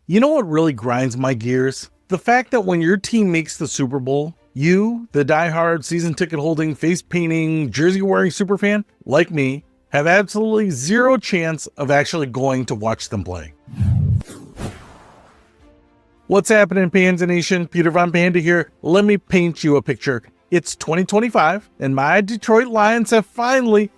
You know what really grinds my gears? The fact that when your team makes the Super Bowl, you, the diehard season ticket holding, face painting, jersey wearing superfan, like me, have absolutely zero chance of actually going to watch them play. What's happening, Panda Nation? Peter Von Panda here. Let me paint you a picture. It's 2025, and my Detroit Lions have finally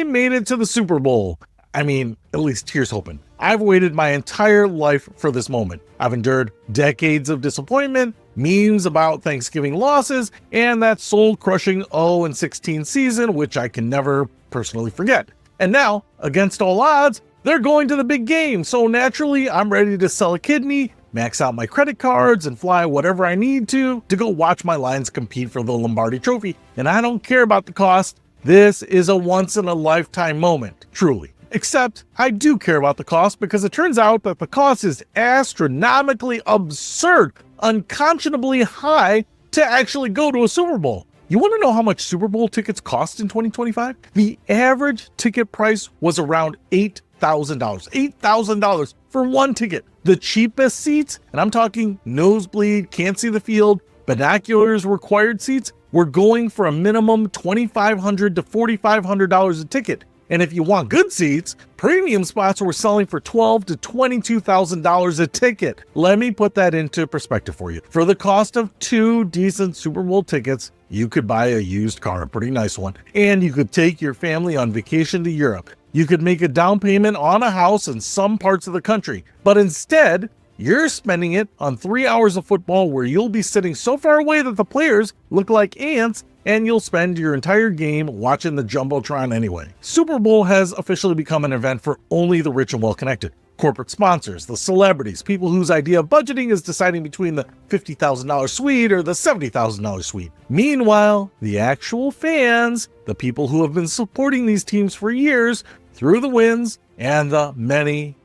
made it to the Super Bowl. I mean, at least here's hoping. I've waited my entire life for this moment. I've endured decades of disappointment, memes about Thanksgiving losses, and that soul-crushing 0-16 season, which I can never personally forget. And now, against all odds, they're going to the big game, so naturally, I'm ready to sell a kidney, max out my credit cards, and fly whatever I need to go watch my Lions compete for the Lombardi Trophy. And I don't care about the cost. This is a once-in-a-lifetime moment, truly. Except I do care about the cost, because it turns out that the cost is astronomically absurd, unconscionably high to actually go to a Super Bowl. You want to know how much Super Bowl tickets cost in 2025? The average ticket price was around $8,000. $8,000 for one ticket. The cheapest seats, and I'm talking nosebleed, can't see the field, binoculars required seats, were going for a minimum $2,500 to $4,500 a ticket. And if you want good seats, premium spots were selling for $12,000 to $22,000 a ticket. Let me put that into perspective for you. For the cost of 2 decent Super Bowl tickets, you could buy a used car, a pretty nice one, and you could take your family on vacation to Europe. You could make a down payment on a house in some parts of the country. But instead, you're spending it on 3 hours of football where you'll be sitting so far away that the players look like ants, and you'll spend your entire game watching the Jumbotron anyway. Super Bowl has officially become an event for only the rich and well-connected. Corporate sponsors, the celebrities, people whose idea of budgeting is deciding between the $50,000 suite or the $70,000 suite. Meanwhile, the actual fans, the people who have been supporting these teams for years, through the wins and the many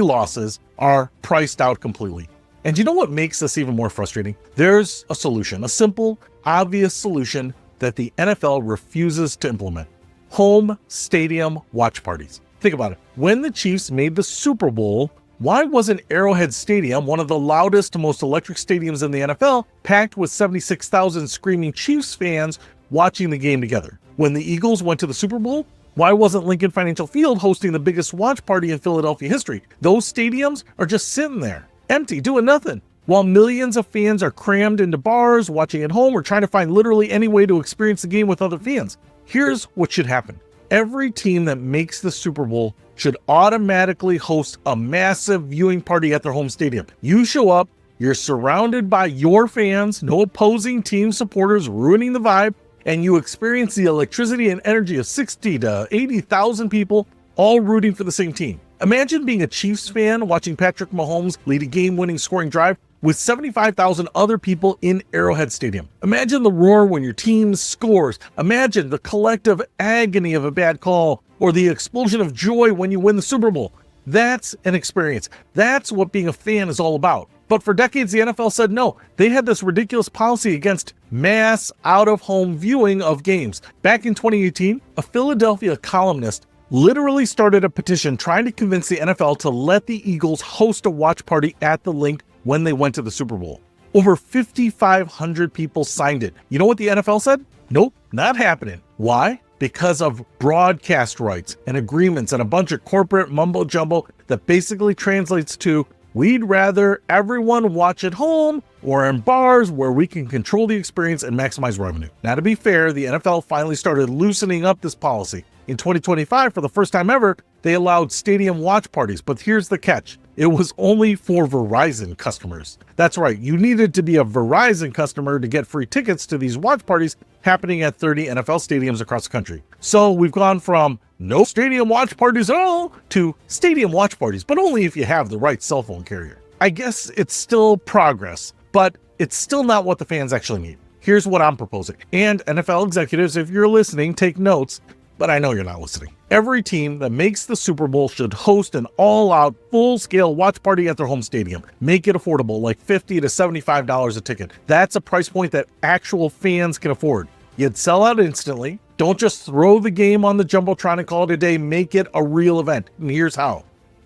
losses, are priced out completely. And you know what makes this even more frustrating? There's a solution, a simple, obvious solution that the NFL refuses to implement. Home stadium watch parties. Think about it. When the Chiefs made the Super Bowl, why wasn't Arrowhead Stadium, one of the loudest, most electric stadiums in the NFL, packed with 76,000 screaming Chiefs fans watching the game together? When the Eagles went to the Super Bowl, why wasn't Lincoln Financial Field hosting the biggest watch party in Philadelphia history? Those stadiums are just sitting there, empty, doing nothing, while millions of fans are crammed into bars, watching at home, or trying to find literally any way to experience the game with other fans. Here's what should happen. Every team that makes the Super Bowl should automatically host a massive viewing party at their home stadium. You show up, you're surrounded by your fans, no opposing team supporters ruining the vibe, and you experience the electricity and energy of 60 to 80,000 people all rooting for the same team. Imagine being a Chiefs fan watching Patrick Mahomes lead a game-winning scoring drive with 75,000 other people in Arrowhead Stadium. Imagine the roar when your team scores. Imagine the collective agony of a bad call, or the explosion of joy when you win the Super Bowl. That's an experience. That's what being a fan is all about. But for decades, the NFL said no. They had this ridiculous policy against mass out-of-home viewing of games. Back in 2018, a Philadelphia columnist literally started a petition trying to convince the NFL to let the Eagles host a watch party at the link when they went to the Super Bowl. Over 5,500 people signed it. You know what the NFL said? Nope, not happening. Why? Because of broadcast rights and agreements and a bunch of corporate mumbo jumbo that basically translates to, we'd rather everyone watch at home or in bars where we can control the experience and maximize revenue. Now, to be fair, the NFL finally started loosening up this policy. In 2025, for the first time ever, they allowed stadium watch parties, but here's the catch. It was only for Verizon customers. That's right, you needed to be a Verizon customer to get free tickets to these watch parties happening at 30 NFL stadiums across the country. So we've gone from no stadium watch parties at all to stadium watch parties, but only if you have the right cell phone carrier. I guess it's still progress, but it's still not what the fans actually need. Here's what I'm proposing. And NFL executives, if you're listening, take notes, but I know you're not listening. Every team that makes the Super Bowl should host an all-out, full-scale watch party at their home stadium. Make it affordable, like $50 to $75 a ticket. That's a price point that actual fans can afford. You'd sell out instantly. Don't just throw the game on the Jumbotron and call it a day. Make it a real event. And here's how.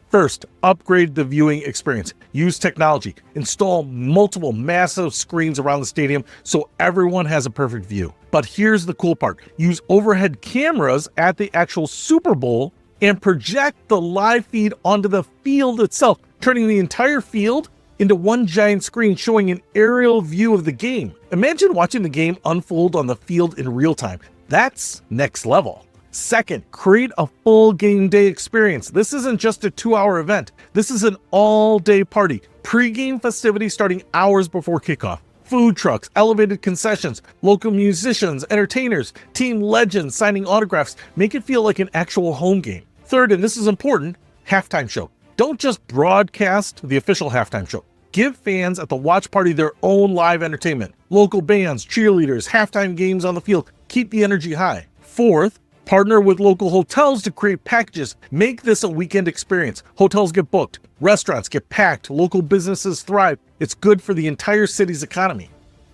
First, upgrade the viewing experience. Use technology. Install multiple massive screens around the stadium so everyone has a perfect view. But here's the cool part. Use overhead cameras at the actual Super Bowl and project the live feed onto the field itself, turning the entire field into one giant screen showing an aerial view of the game. Imagine watching the game unfold on the field in real time. That's next level. Second, create a full game day experience. This isn't just a 2-hour event. This is an all-day party. Pre-game festivities starting hours before kickoff. Food trucks, elevated concessions, local musicians, entertainers, team legends signing autographs. Make it feel like an actual home game. Third, and this is important, halftime show. Don't just broadcast the official halftime show. Give fans at the watch party their own live entertainment. Local bands, cheerleaders, halftime games on the field. Keep the energy high. Fourth, partner with local hotels to create packages. Make this a weekend experience. Hotels get booked. Restaurants get packed. Local businesses thrive. It's good for the entire city's economy.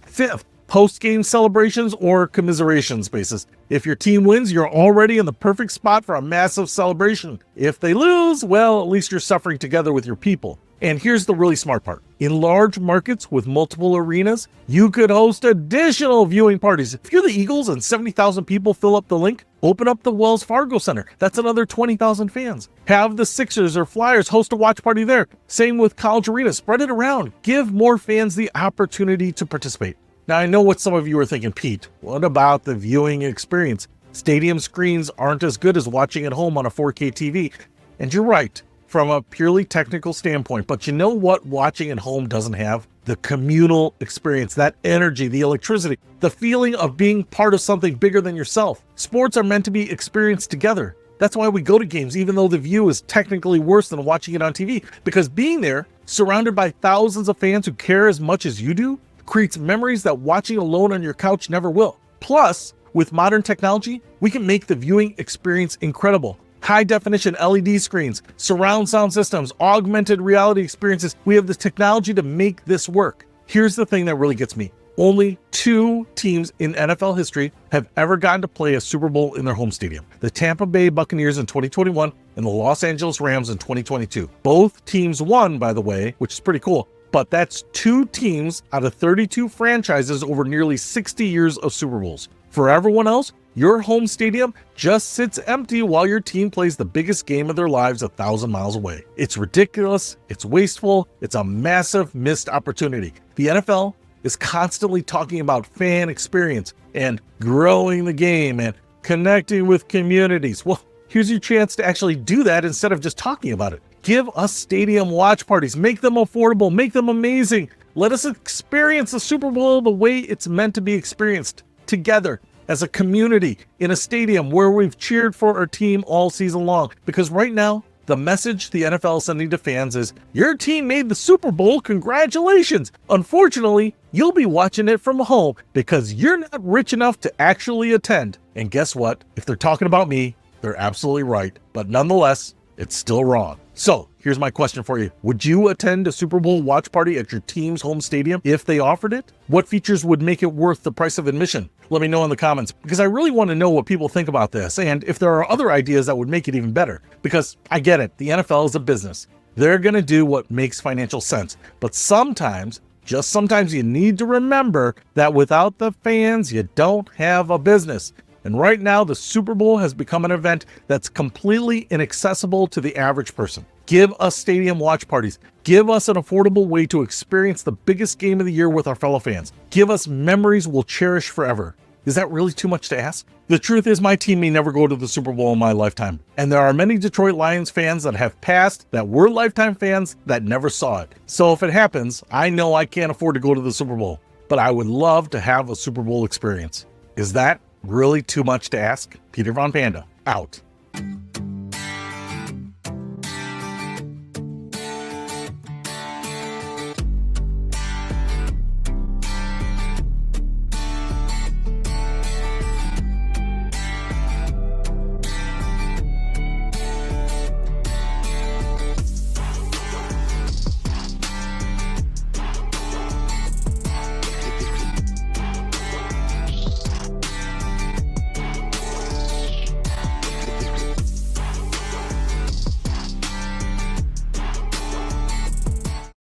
Fifth, post-game celebrations or commiseration spaces. If your team wins, you're already in the perfect spot for a massive celebration. If they lose, well, at least you're suffering together with your people. And here's the really smart part. In large markets with multiple arenas, you could host additional viewing parties. If you're the Eagles and 70,000 people fill up the link, open up the Wells Fargo Center. That's another 20,000 fans. Have the Sixers or Flyers host a watch party there. Same with college arenas. Spread it around. Give more fans the opportunity to participate. Now, I know what some of you are thinking, Pete, what about the viewing experience? Stadium screens aren't as good as watching at home on a 4K TV. And you're right, from a purely technical standpoint. But you know what watching at home doesn't have? The communal experience, that energy, the electricity, the feeling of being part of something bigger than yourself. Sports are meant to be experienced together. That's why we go to games, even though the view is technically worse than watching it on TV. Because being there, surrounded by thousands of fans who care as much as you do, creates memories that watching alone on your couch never will. Plus, with modern technology, we can make the viewing experience incredible. High-definition LED screens, surround sound systems, augmented reality experiences. We have the technology to make this work. Here's the thing that really gets me. Only 2 teams in NFL history have ever gotten to play a Super Bowl in their home stadium. The Tampa Bay Buccaneers in 2021 and the Los Angeles Rams in 2022. Both teams won, by the way, which is pretty cool. But that's 2 teams out of 32 franchises over nearly 60 years of Super Bowls. For everyone else, your home stadium just sits empty while your team plays the biggest game of their lives 1,000 miles away. It's ridiculous, it's wasteful, it's a massive missed opportunity. The NFL is constantly talking about fan experience and growing the game and connecting with communities. Well, here's your chance to actually do that instead of just talking about it. Give us stadium watch parties, make them affordable, make them amazing. Let us experience the Super Bowl the way it's meant to be experienced, together as a community in a stadium where we've cheered for our team all season long. Because right now, the message the NFL is sending to fans is, your team made the Super Bowl, congratulations. Unfortunately, you'll be watching it from home because you're not rich enough to actually attend. And guess what? If they're talking about me, they're absolutely right. But nonetheless, it's still wrong. So here's my question for you. Would you attend a Super Bowl watch party at your team's home stadium if they offered it? What features would make it worth the price of admission? Let me know in the comments, because I really want to know what people think about this and if there are other ideas that would make it even better. Because I get it, the NFL is a business. They're going to do what makes financial sense. But sometimes, just sometimes, you need to remember that without the fans, you don't have a business. And right now, the Super Bowl has become an event that's completely inaccessible to the average person. Give us stadium watch parties. Give us an affordable way to experience the biggest game of the year with our fellow fans. Give us memories we'll cherish forever. Is that really too much to ask? The truth is, my team may never go to the Super Bowl in my lifetime. And there are many Detroit Lions fans that have passed that were lifetime fans that never saw it. So if it happens, I know I can't afford to go to the Super Bowl, but I would love to have a Super Bowl experience. Is that really too much to ask? Peter Von Panda, out.